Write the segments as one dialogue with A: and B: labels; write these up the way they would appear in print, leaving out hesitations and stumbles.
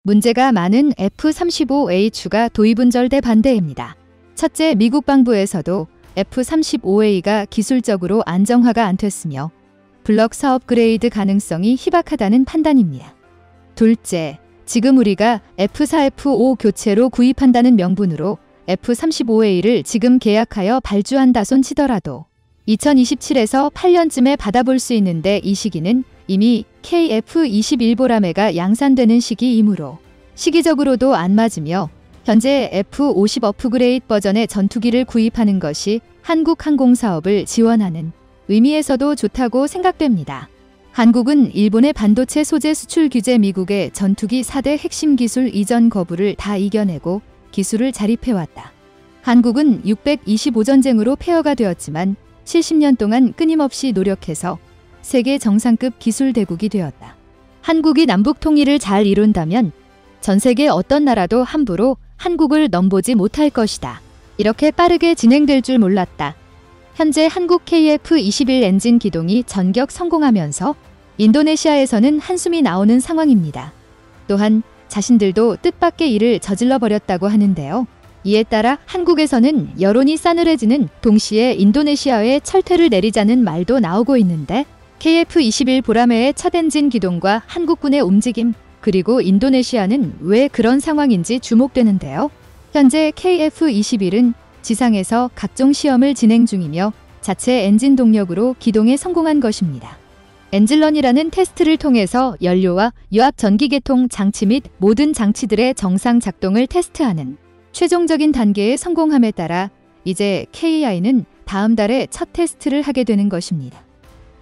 A: 문제가 많은 F-35A 추가 도입운절대 반대입니다. 첫째, 미국 방부에서도 F-35A가 기술적으로 안정화가 안 됐으며 블럭 사업 그레이드 가능성이 희박하다는 판단입니다. 둘째, 지금 우리가 F-4F5 교체로 구입한다는 명분으로 F-35A를 지금 계약하여 발주한다 손치더라도 2027에서 8년쯤에 받아볼 수 있는데 이 시기는 이미 KF-21 보라매가 양산되는 시기이므로 시기적으로도 안 맞으며 현재 F-50 업그레이드 버전의 전투기를 구입하는 것이 한국 항공사업을 지원하는 의미에서도 좋다고 생각됩니다. 한국은 일본의 반도체 소재 수출 규제, 미국의 전투기 4대 핵심 기술 이전 거부를 다 이겨내고 기술을 자립해왔다. 한국은 625전쟁으로 폐허가 되었지만 70년 동안 끊임없이 노력해서 세계 정상급 기술 대국이 되었다. 한국이 남북 통일을 잘 이룬다면 전 세계 어떤 나라도 함부로 한국을 넘보지 못할 것이다. 이렇게 빠르게 진행될 줄 몰랐다. 현재 한국 KF-21 엔진 기동이 전격 성공하면서 인도네시아에서는 한숨이 나오는 상황입니다. 또한 자신들도 뜻밖의 일을 저질러 버렸다고 하는데요. 이에 따라 한국에서는 여론이 싸늘해지는 동시에 인도네시아에 철퇴를 내리자는 말도 나오고 있는데 KF-21 보라매의 첫 엔진 기동과 한국군의 움직임, 그리고 인도네시아는 왜 그런 상황인지 주목되는데요. 현재 KF-21은 지상에서 각종 시험을 진행 중이며 자체 엔진 동력으로 기동에 성공한 것입니다. 엔진런이라는 테스트를 통해서 연료와 유압 전기계통 장치 및 모든 장치들의 정상 작동을 테스트하는 최종적인 단계에 성공함에 따라 이제 KAI는 다음 달에 첫 테스트를 하게 되는 것입니다.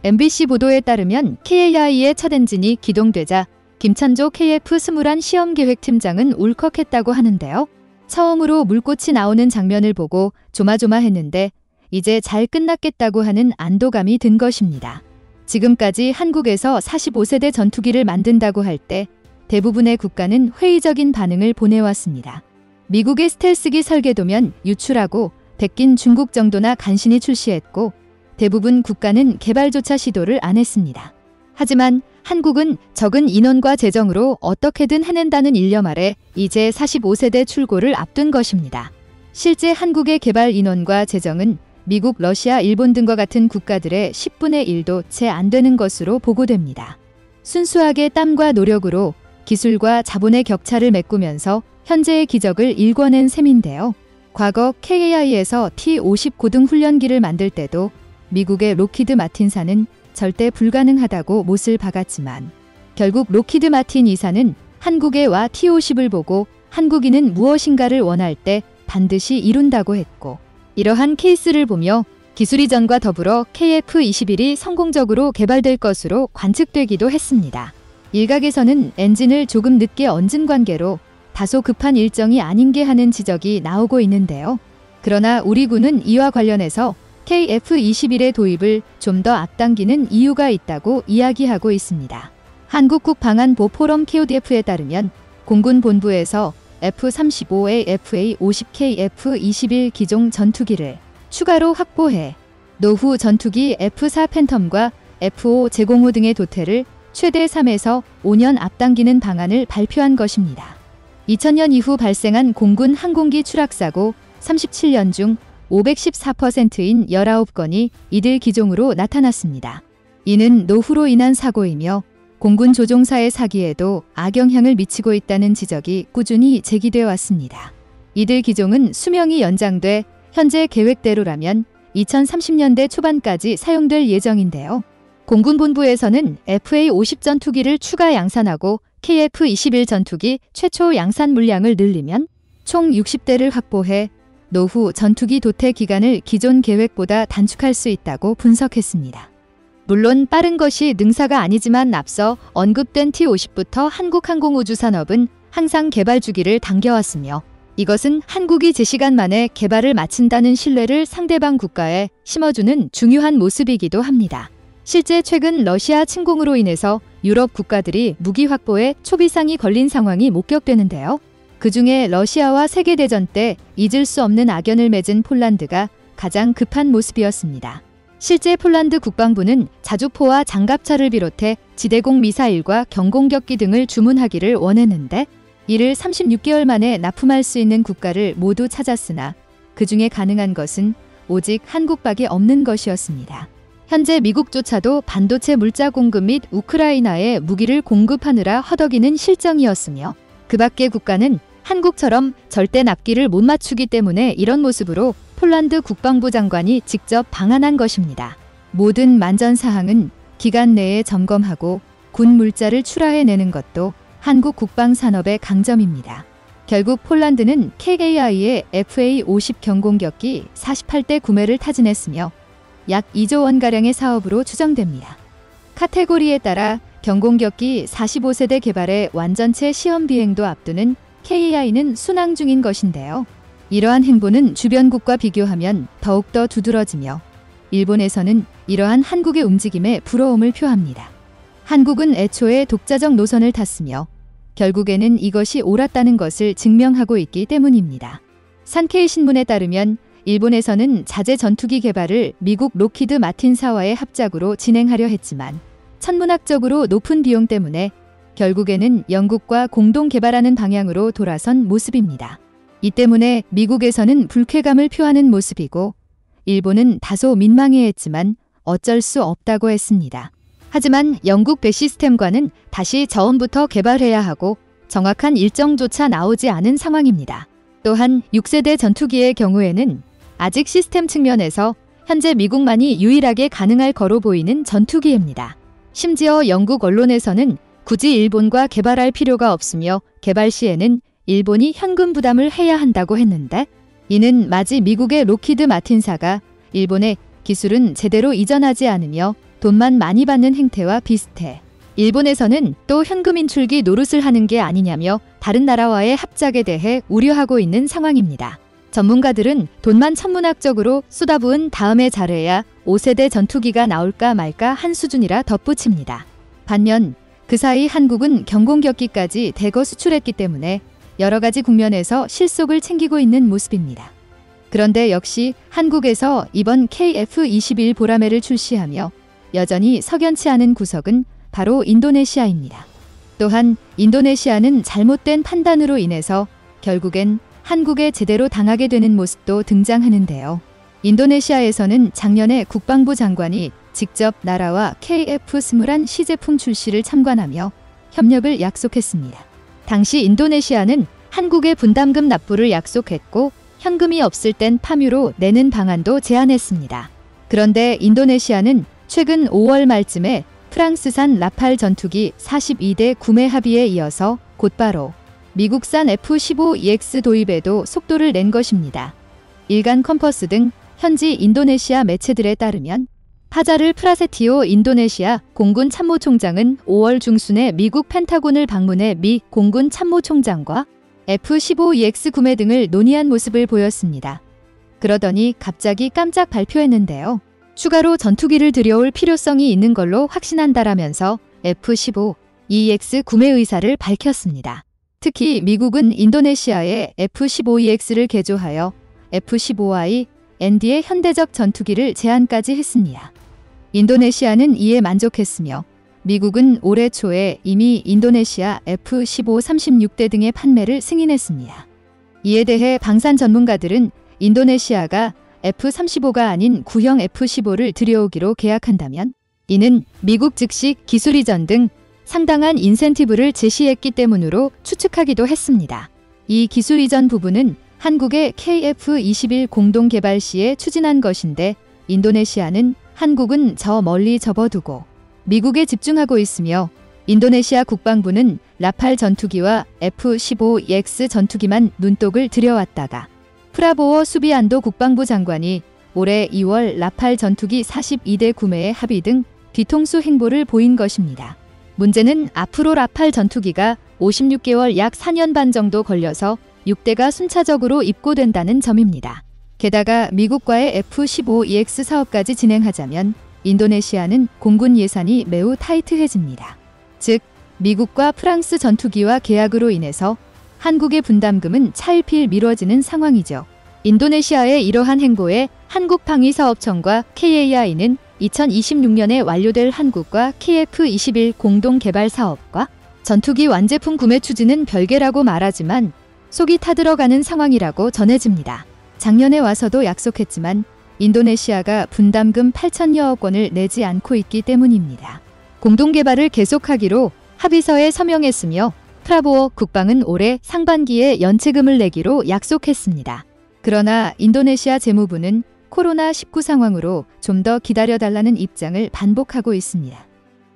A: MBC 보도에 따르면 KAI의 첫 엔진이 기동되자 김찬조 KF-21 시험계획팀장은 울컥했다고 하는데요. 처음으로 물꽃이 나오는 장면을 보고 조마조마했는데 이제 잘 끝났겠다고 하는 안도감이 든 것입니다. 지금까지 한국에서 45세대 전투기를 만든다고 할 때 대부분의 국가는 회의적인 반응을 보내왔습니다. 미국의 스텔스기 설계도면 유출하고 베낀 중국 정도나 간신히 출시했고 대부분 국가는 개발조차 시도를 안 했습니다. 하지만 한국은 적은 인원과 재정으로 어떻게든 해낸다는 일념 아래 이제 45세대 출고를 앞둔 것입니다. 실제 한국의 개발 인원과 재정은 미국, 러시아, 일본 등과 같은 국가들의 10분의 1도 채 안 되는 것으로 보고됩니다. 순수하게 땀과 노력으로 기술과 자본의 격차를 메꾸면서 현재의 기적을 일궈낸 셈인데요. 과거 KAI에서 T-50 고등 훈련기를 만들 때도 미국의 로키드 마틴사는 절대 불가능하다고 못을 박았지만 결국 로키드 마틴 이사는 한국에 와 T-50을 보고 한국인은 무엇인가를 원할 때 반드시 이룬다고 했고 이러한 케이스를 보며 기술 이전과 더불어 KF-21이 성공적으로 개발될 것으로 관측되기도 했습니다. 일각에서는 엔진을 조금 늦게 얹은 관계로 다소 급한 일정이 아닌 게 하는 지적이 나오고 있는데요. 그러나 우리 군은 이와 관련해서 KF-21의 도입을 좀 더 앞당기는 이유가 있다고 이야기하고 있습니다. 한국국방안보 포럼 KODF에 따르면 공군 본부에서 F-35A, FA-50K, F-21 기종 전투기를 추가로 확보해 노후 전투기 F-4 팬텀과 F-5 제공호 등의 도태를 최대 3에서 5년 앞당기는 방안을 발표한 것입니다. 2000년 이후 발생한 공군 항공기 추락사고 37년 중 514%인 19건이 이들 기종으로 나타났습니다. 이는 노후로 인한 사고이며 공군 조종사의 사기에도 악영향을 미치고 있다는 지적이 꾸준히 제기되어 왔습니다. 이들 기종은 수명이 연장돼 현재 계획대로라면 2030년대 초반까지 사용될 예정인데요. 공군 본부에서는 FA-50 전투기를 추가 양산하고 KF-21 전투기 최초 양산 물량을 늘리면 총 60대를 확보해 노후 전투기 도태 기간을 기존 계획보다 단축할 수 있다고 분석했습니다. 물론 빠른 것이 능사가 아니지만 앞서 언급된 T-50부터 한국항공우주산업은 항상 개발 주기를 당겨왔으며 이것은 한국이 제 시간 만에 개발을 마친다는 신뢰를 상대방 국가에 심어주는 중요한 모습이기도 합니다. 실제 최근 러시아 침공으로 인해서 유럽 국가들이 무기 확보에 초비상이 걸린 상황이 목격되는데요. 그중에 러시아와 세계대전 때 잊을 수 없는 악연을 맺은 폴란드가 가장 급한 모습이었습니다. 실제 폴란드 국방부는 자주포와 장갑차를 비롯해 지대공 미사일과 경공격기 등을 주문하기를 원했는데 이를 36개월 만에 납품할 수 있는 국가를 모두 찾았으나 그 중에 가능한 것은 오직 한국밖에 없는 것이었습니다. 현재 미국조차도 반도체 물자 공급 및 우크라이나에 무기를 공급하느라 허덕이는 실정이었으며 그 밖의 국가는 한국처럼 절대 납기를 못 맞추기 때문에 이런 모습으로 폴란드 국방부 장관이 직접 방한한 것입니다. 모든 만전사항은 기간 내에 점검하고 군 물자를 출하해내는 것도 한국 국방산업의 강점입니다. 결국 폴란드는 KAI의 FA-50 경공격기 48대 구매를 타진했으며 약 2조 원가량의 사업으로 추정됩니다. 카테고리에 따라 경공격기 45세대 개발의 완전체 시험 비행도 앞두는 KAI는 순항 중인 것인데요. 이러한 행보는 주변국과 비교하면 더욱더 두드러지며 일본에서는 이러한 한국의 움직임에 부러움을 표합니다. 한국은 애초에 독자적 노선을 탔으며 결국에는 이것이 옳았다는 것을 증명하고 있기 때문입니다. 산케이 신문에 따르면 일본에서는 자재 전투기 개발을 미국 록히드 마틴사와의 합작으로 진행하려 했지만 천문학적으로 높은 비용 때문에 결국에는 영국과 공동 개발하는 방향으로 돌아선 모습입니다. 이 때문에 미국에서는 불쾌감을 표하는 모습이고 일본은 다소 민망해했지만 어쩔 수 없다고 했습니다. 하지만 영국 배시스템과는 다시 처음부터 개발해야 하고 정확한 일정조차 나오지 않은 상황입니다. 또한 6세대 전투기의 경우에는 아직 시스템 측면에서 현재 미국만이 유일하게 가능할 거로 보이는 전투기입니다. 심지어 영국 언론에서는 굳이 일본과 개발할 필요가 없으며 개발 시에는 일본이 현금 부담을 해야 한다고 했는데 이는 마치 미국의 록히드 마틴사가 일본의 기술은 제대로 이전하지 않으며 돈만 많이 받는 행태와 비슷해 일본에서는 또 현금 인출기 노릇을 하는 게 아니냐며 다른 나라와의 합작에 대해 우려하고 있는 상황입니다. 전문가들은 돈만 천문학적으로 쏟아부은 다음에 잘해야 5세대 전투기가 나올까 말까 한 수준이라 덧붙입니다. 반면 그 사이 한국은 경공격기까지 대거 수출했기 때문에 여러 가지 국면에서 실속을 챙기고 있는 모습입니다. 그런데 역시 한국에서 이번 KF-21 보라매를 출시하며 여전히 석연치 않은 구석은 바로 인도네시아입니다. 또한 인도네시아는 잘못된 판단으로 인해서 결국엔 한국에 제대로 당하게 되는 모습도 등장하는데요. 인도네시아에서는 작년에 국방부 장관이 직접 나라와 KF-21 시제품 출시를 참관하며 협력을 약속했습니다. 당시 인도네시아는 한국의 분담금 납부를 약속했고 현금이 없을 땐 파묘로 내는 방안도 제안했습니다. 그런데 인도네시아는 최근 5월 말쯤에 프랑스산 라팔 전투기 42대 구매 합의에 이어서 곧바로 미국산 F-15EX 도입에도 속도를 낸 것입니다. 일간 컴퍼스 등 현지 인도네시아 매체들에 따르면 파자르 프라세티오 인도네시아 공군 참모총장은 5월 중순에 미국 펜타곤을 방문해 미 공군 참모총장과 F-15EX 구매 등을 논의한 모습을 보였습니다. 그러더니 갑자기 깜짝 발표했는데요. 추가로 전투기를 들여올 필요성이 있는 걸로 확신한다라면서 F-15EX 구매 의사를 밝혔습니다. 특히 미국은 인도네시아에 F-15EX를 개조하여 F-15I, ND의 현대적 전투기를 제안까지 했습니다. 인도네시아는 이에 만족했으며 미국은 올해 초에 이미 인도네시아 F-15-36대 등의 판매를 승인했습니다. 이에 대해 방산 전문가들은 인도네시아가 F-35가 아닌 구형 F-15를 들여오기로 계약한다면 이는 미국 즉시 기술 이전 등 상당한 인센티브를 제시했기 때문으로 추측하기도 했습니다. 이 기술 이전 부분은 한국의 KF-21 공동 개발 시에 추진한 것인데 인도네시아는 한국은 저 멀리 접어두고 미국에 집중하고 있으며 인도네시아 국방부는 라팔 전투기와 F-15EX 전투기만 눈독을 들여왔다가 프라보워 수비안도 국방부 장관이 올해 2월 라팔 전투기 42대 구매에 합의 등 뒤통수 행보를 보인 것입니다. 문제는 앞으로 라팔 전투기가 56개월 약 4년 반 정도 걸려서 6대가 순차적으로 입고된다는 점입니다. 게다가 미국과의 F-15EX 사업까지 진행하자면 인도네시아는 공군 예산이 매우 타이트해집니다. 즉, 미국과 프랑스 전투기와 계약으로 인해서 한국의 분담금은 차일피일 미뤄지는 상황이죠. 인도네시아의 이러한 행보에 한국방위사업청과 KAI는 2026년에 완료될 한국과 KF-21 공동 개발 사업과 전투기 완제품 구매 추진은 별개라고 말하지만 속이 타들어가는 상황이라고 전해집니다. 작년에 와서도 약속했지만 인도네시아가 분담금 8천여억 원을 내지 않고 있기 때문입니다. 공동개발을 계속하기로 합의서에 서명했으며 프라보워 국방은 올해 상반기에 연체금을 내기로 약속했습니다. 그러나 인도네시아 재무부는 코로나19 상황으로 좀 더 기다려달라는 입장을 반복하고 있습니다.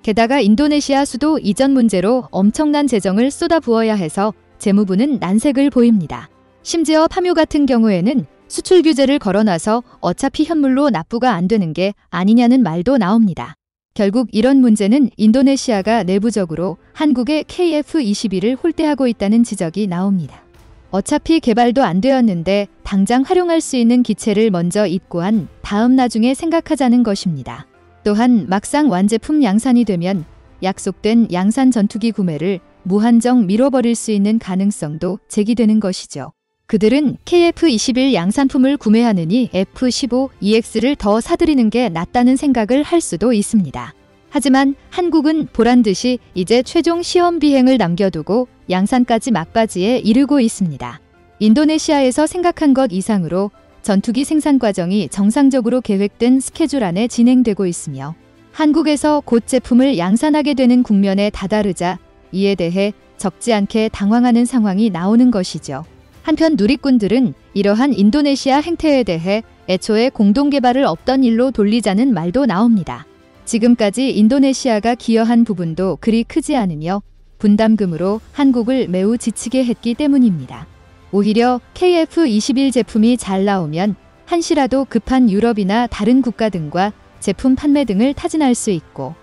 A: 게다가 인도네시아 수도 이전 문제로 엄청난 재정을 쏟아부어야 해서 재무부는 난색을 보입니다. 심지어 파묘 같은 경우에는 수출 규제를 걸어놔서 어차피 현물로 납부가 안 되는 게 아니냐는 말도 나옵니다. 결국 이런 문제는 인도네시아가 내부적으로 한국의 KF-21을 홀대하고 있다는 지적이 나옵니다. 어차피 개발도 안 되었는데 당장 활용할 수 있는 기체를 먼저 입고한 다음 나중에 생각하자는 것입니다. 또한 막상 완제품 양산이 되면 약속된 양산 전투기 구매를 무한정 미뤄버릴 수 있는 가능성도 제기되는 것이죠. 그들은 KF-21 양산품을 구매하느니 F-15EX를 더 사들이는 게 낫다는 생각을 할 수도 있습니다. 하지만 한국은 보란듯이 이제 최종 시험 비행을 남겨두고 양산까지 막바지에 이르고 있습니다. 인도네시아에서 생각한 것 이상으로 전투기 생산 과정이 정상적으로 계획된 스케줄 안에 진행되고 있으며 한국에서 곧 제품을 양산하게 되는 국면에 다다르자 이에 대해 적지 않게 당황하는 상황이 나오는 것이죠. 한편 누리꾼들은 이러한 인도네시아 행태에 대해 애초에 공동개발을 없던 일로 돌리자는 말도 나옵니다. 지금까지 인도네시아가 기여한 부분도 그리 크지 않으며 분담금으로 한국을 매우 지치게 했기 때문입니다. 오히려 KF-21 제품이 잘 나오면 한시라도 급한 유럽이나 다른 국가 등과 제품 판매 등을 타진할 수 있고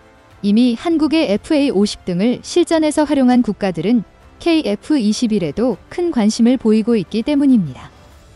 A: 이미 한국의 FA-50 등을 실전에서 활용한 국가들은 KF-21에도 큰 관심을 보이고 있기 때문입니다.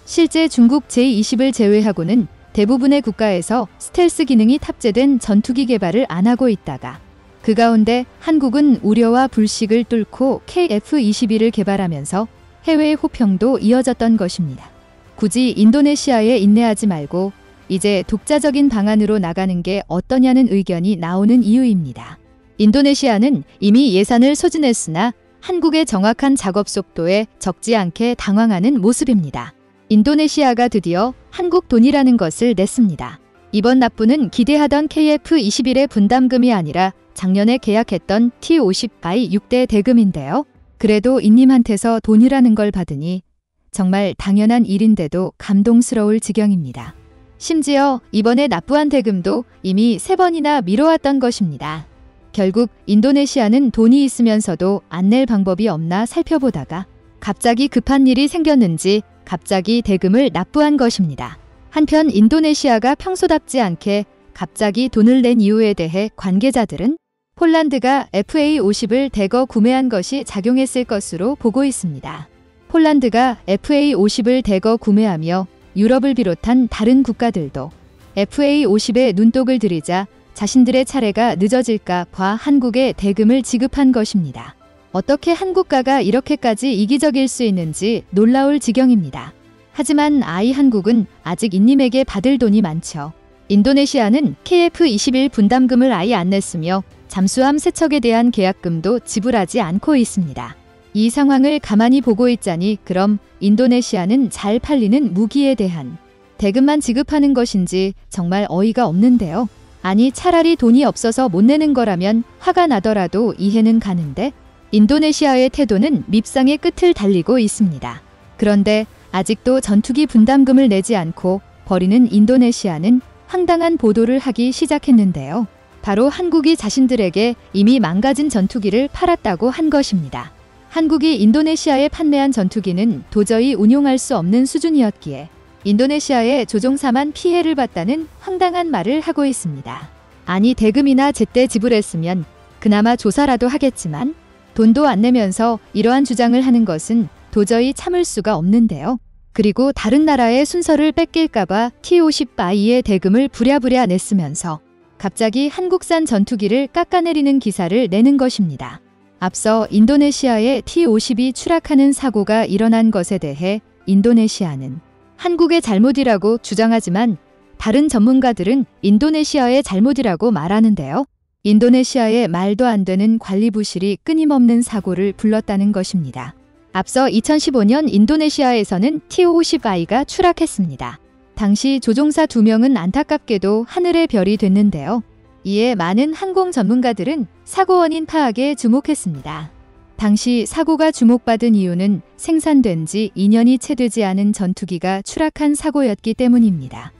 A: 실제 중국 J-20을 제외하고는 대부분의 국가에서 스텔스 기능이 탑재된 전투기 개발을 안 하고 있다가 그 가운데 한국은 우려와 불식을 뚫고 KF-21을 개발하면서 해외 호평도 이어졌던 것입니다. 굳이 인도네시아에 인내하지 말고 이제 독자적인 방안으로 나가는 게 어떠냐는 의견이 나오는 이유입니다. 인도네시아는 이미 예산을 소진했으나 한국의 정확한 작업 속도에 적지 않게 당황하는 모습입니다. 인도네시아가 드디어 한국 돈이라는 것을 냈습니다. 이번 납부는 기대하던 KF-21의 분담금이 아니라 작년에 계약했던 T-50/6대 대금인데요. 그래도 인님한테서 돈이라는 걸 받으니 정말 당연한 일인데도 감동스러울 지경입니다. 심지어 이번에 납부한 대금도 이미 3번이나 미뤄왔던 것입니다. 결국 인도네시아는 돈이 있으면서도 안 낼 방법이 없나 살펴보다가 갑자기 급한 일이 생겼는지 갑자기 대금을 납부한 것입니다. 한편 인도네시아가 평소답지 않게 갑자기 돈을 낸 이유에 대해 관계자들은 폴란드가 FA-50을 대거 구매한 것이 작용했을 것으로 보고 있습니다. 폴란드가 FA-50을 대거 구매하며 유럽을 비롯한 다른 국가들도 FA-50에 눈독을 들이자 자신들의 차례가 늦어질까 봐 한국에 대금을 지급한 것입니다. 어떻게 한국가가 이렇게까지 이기적일 수 있는지 놀라울 지경입니다. 하지만 한국은 아직 인님에게 받을 돈이 많죠. 인도네시아는 KF-21 분담금을 아예 안 냈으며 잠수함 세척에 대한 계약금도 지불하지 않고 있습니다. 이 상황을 가만히 보고 있자니 그럼 인도네시아는 잘 팔리는 무기에 대한 대금만 지급하는 것인지 정말 어이가 없는데요. 아니 차라리 돈이 없어서 못 내는 거라면 화가 나더라도 이해는 가는데 인도네시아의 태도는 밉상의 끝을 달리고 있습니다. 그런데 아직도 전투기 분담금을 내지 않고 버리는 인도네시아는 황당한 보도를 하기 시작했는데요. 바로 한국이 자신들에게 이미 망가진 전투기를 팔았다고 한 것입니다. 한국이 인도네시아에 판매한 전투기는 도저히 운용할 수 없는 수준이었기에 인도네시아에 조종사만 피해를 봤다는 황당한 말을 하고 있습니다. 아니 대금이나 제때 지불했으면 그나마 조사라도 하겠지만 돈도 안 내면서 이러한 주장을 하는 것은 도저히 참을 수가 없는데요. 그리고 다른 나라의 순서를 뺏길까봐 T-50/2의 대금을 부랴부랴 냈으면서 갑자기 한국산 전투기를 깎아내리는 기사를 내는 것입니다. 앞서 인도네시아의 T-50이 추락하는 사고가 일어난 것에 대해 인도네시아는 한국의 잘못이라고 주장하지만 다른 전문가들은 인도네시아의 잘못이라고 말하는데요. 인도네시아의 말도 안 되는 관리 부실이 끊임없는 사고를 불렀다는 것입니다. 앞서 2015년 인도네시아에서는 T-50I가 추락했습니다. 당시 조종사 2명은 안타깝게도 하늘의 별이 됐는데요. 이에 많은 항공 전문가들은 사고 원인 파악에 주목했습니다. 당시 사고가 주목받은 이유는 생산된 지 2년이 채 되지 않은 전투기가 추락한 사고였기 때문입니다.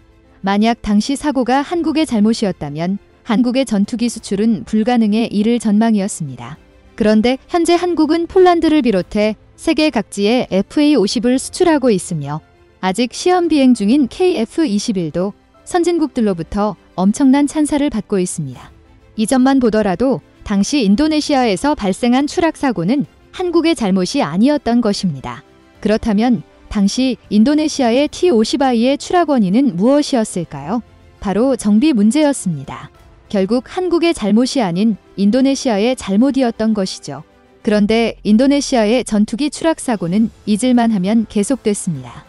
A: 만약 당시 사고가 한국의 잘못이었다면 한국의 전투기 수출은 불가능에 이를 전망이었습니다. 그런데 현재 한국은 폴란드를 비롯해 세계 각지에 FA-50을 수출하고 있으며 아직 시험 비행 중인 KF-21도 선진국들로부터 엄청난 찬사를 받고 있습니다. 이 점만 보더라도 당시 인도네시아에서 발생한 추락 사고는 한국의 잘못이 아니었던 것입니다. 그렇다면 당시 인도네시아의 T-50I의 추락 원인은 무엇이었을까요? 바로 정비 문제였습니다. 결국 한국의 잘못이 아닌 인도네시아의 잘못이었던 것이죠. 그런데 인도네시아의 전투기 추락 사고는 잊을만 하면 계속됐습니다.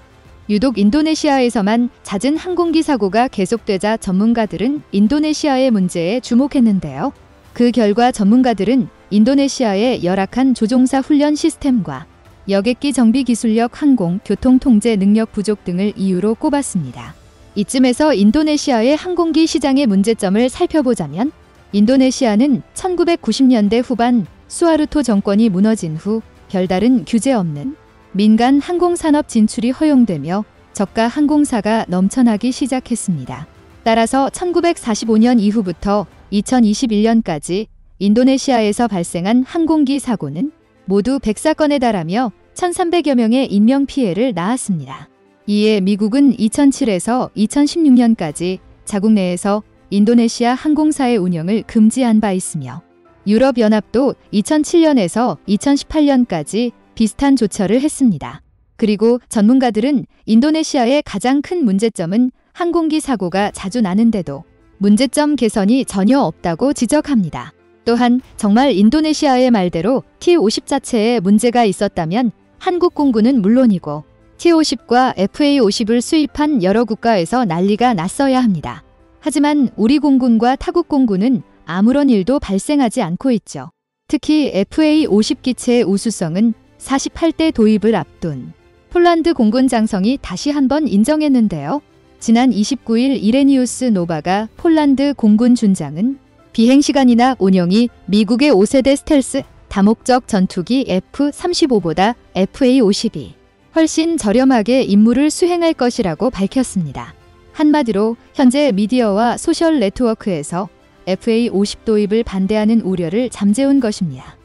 A: 유독 인도네시아에서만 잦은 항공기 사고가 계속되자 전문가들은 인도네시아의 문제에 주목했는데요. 그 결과 전문가들은 인도네시아의 열악한 조종사 훈련 시스템과 여객기 정비 기술력, 항공, 교통 통제 능력 부족 등을 이유로 꼽았습니다. 이쯤에서 인도네시아의 항공기 시장의 문제점을 살펴보자면 인도네시아는 1990년대 후반 수하르토 정권이 무너진 후 별다른 규제 없는 민간 항공산업 진출이 허용되며 저가 항공사가 넘쳐나기 시작했습니다. 따라서 1945년 이후부터 2021년까지 인도네시아에서 발생한 항공기 사고는 모두 104건에 달하며 1,300여 명의 인명피해를 낳았습니다. 이에 미국은 2007에서 2016년까지 자국 내에서 인도네시아 항공사의 운영을 금지한 바 있으며 유럽연합도 2007년에서 2018년까지 비슷한 조처를 했습니다. 그리고 전문가들은 인도네시아의 가장 큰 문제점은 항공기 사고가 자주 나는데도 문제점 개선이 전혀 없다고 지적합니다. 또한 정말 인도네시아의 말대로 T-50 자체에 문제가 있었다면 한국 공군은 물론이고 T-50과 FA-50을 수입한 여러 국가에서 난리가 났어야 합니다. 하지만 우리 공군과 타국 공군은 아무런 일도 발생하지 않고 있죠. 특히 FA-50 기체의 우수성은 48대 도입을 앞둔 폴란드 공군 장성이 다시 한번 인정했는데요. 지난 29일 이레니우스 노바가 폴란드 공군 준장은 비행시간이나 운용이 미국의 5세대 스텔스 다목적 전투기 F-35보다 FA-50이 훨씬 저렴하게 임무를 수행할 것이라고 밝혔습니다. 한마디로 현재 미디어와 소셜 네트워크에서 FA-50 도입을 반대하는 우려를 잠재운 것입니다.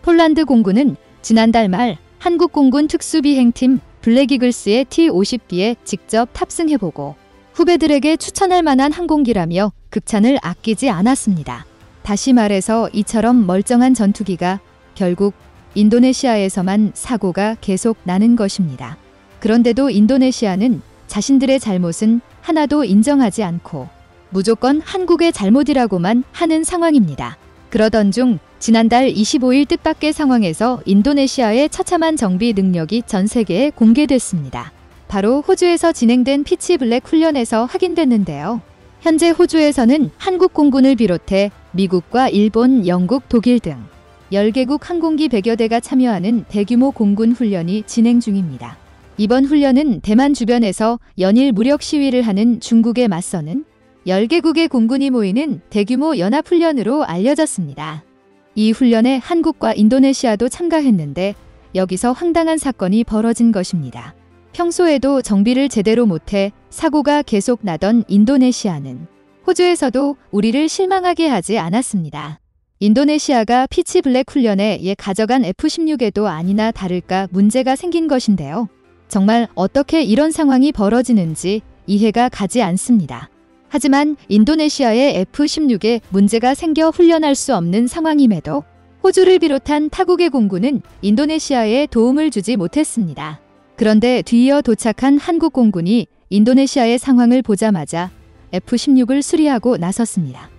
A: 폴란드 공군은 지난달 말 한국 공군 특수비행팀 블랙이글스의 T-50B에 직접 탑승해보고 후배들에게 추천할 만한 항공기라며 극찬을 아끼지 않았습니다. 다시 말해서 이처럼 멀쩡한 전투기가 결국 인도네시아에서만 사고가 계속 나는 것입니다. 그런데도 인도네시아는 자신들의 잘못은 하나도 인정하지 않고 무조건 한국의 잘못이라고만 하는 상황입니다. 그러던 중 지난달 25일 뜻밖의 상황에서 인도네시아의 처참한 정비 능력이 전 세계에 공개됐습니다. 바로 호주에서 진행된 피치 블랙 훈련에서 확인됐는데요. 현재 호주에서는 한국 공군을 비롯해 미국과 일본, 영국, 독일 등 10개국 항공기 100여 대가 참여하는 대규모 공군 훈련이 진행 중입니다. 이번 훈련은 대만 주변에서 연일 무력 시위를 하는 중국에 맞서는 10개국의 공군이 모이는 대규모 연합훈련으로 알려졌습니다. 이 훈련에 한국과 인도네시아도 참가했는데 여기서 황당한 사건이 벌어진 것입니다. 평소에도 정비를 제대로 못해 사고가 계속 나던 인도네시아는 호주에서도 우리를 실망하게 하지 않았습니다. 인도네시아가 피치 블랙 훈련에 가져간 F-16에도 아니나 다를까 문제가 생긴 것인데요. 정말 어떻게 이런 상황이 벌어지는지 이해가 가지 않습니다. 하지만 인도네시아의 F-16에 문제가 생겨 훈련할 수 없는 상황임에도 호주를 비롯한 타국의 공군은 인도네시아에 도움을 주지 못했습니다. 그런데 뒤이어 도착한 한국 공군이 인도네시아의 상황을 보자마자 F-16을 수리하고 나섰습니다.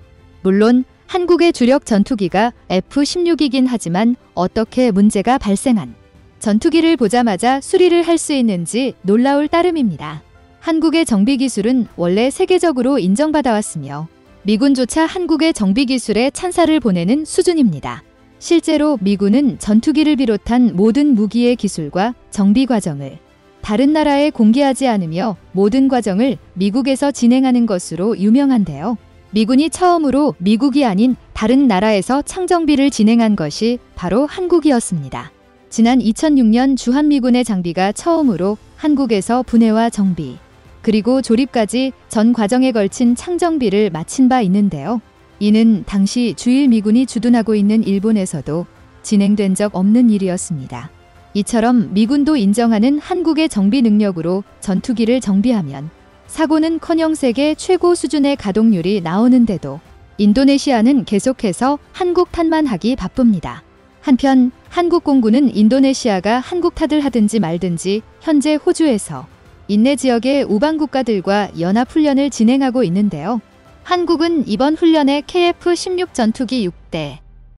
A: 물론 한국의 주력 전투기가 F-16이긴 하지만 어떻게 문제가 발생한 전투기를 보자마자 수리를 할 수 있는지 놀라울 따름입니다. 한국의 정비 기술은 원래 세계적으로 인정받아왔으며 미군조차 한국의 정비 기술에 찬사를 보내는 수준입니다. 실제로 미군은 전투기를 비롯한 모든 무기의 기술과 정비 과정을 다른 나라에 공개하지 않으며 모든 과정을 미국에서 진행하는 것으로 유명한데요. 미군이 처음으로 미국이 아닌 다른 나라에서 창정비를 진행한 것이 바로 한국이었습니다. 지난 2006년 주한미군의 장비가 처음으로 한국에서 분해와 정비, 그리고 조립까지 전 과정에 걸친 창정비를 마친 바 있는데요. 이는 당시 주일 미군이 주둔하고 있는 일본에서도 진행된 적 없는 일이었습니다. 이처럼 미군도 인정하는 한국의 정비 능력으로 전투기를 정비하면 사고는커녕 세계 최고 수준의 가동률이 나오는데도 인도네시아는 계속해서 한국 탓만 하기 바쁩니다. 한편 한국 공군은 인도네시아가 한국 탓을 하든지 말든지 현재 호주에서 인내 지역의 우방 국가들과 연합훈련을 진행하고 있는데요. 한국은 이번 훈련에 KF-16 전투기 6대,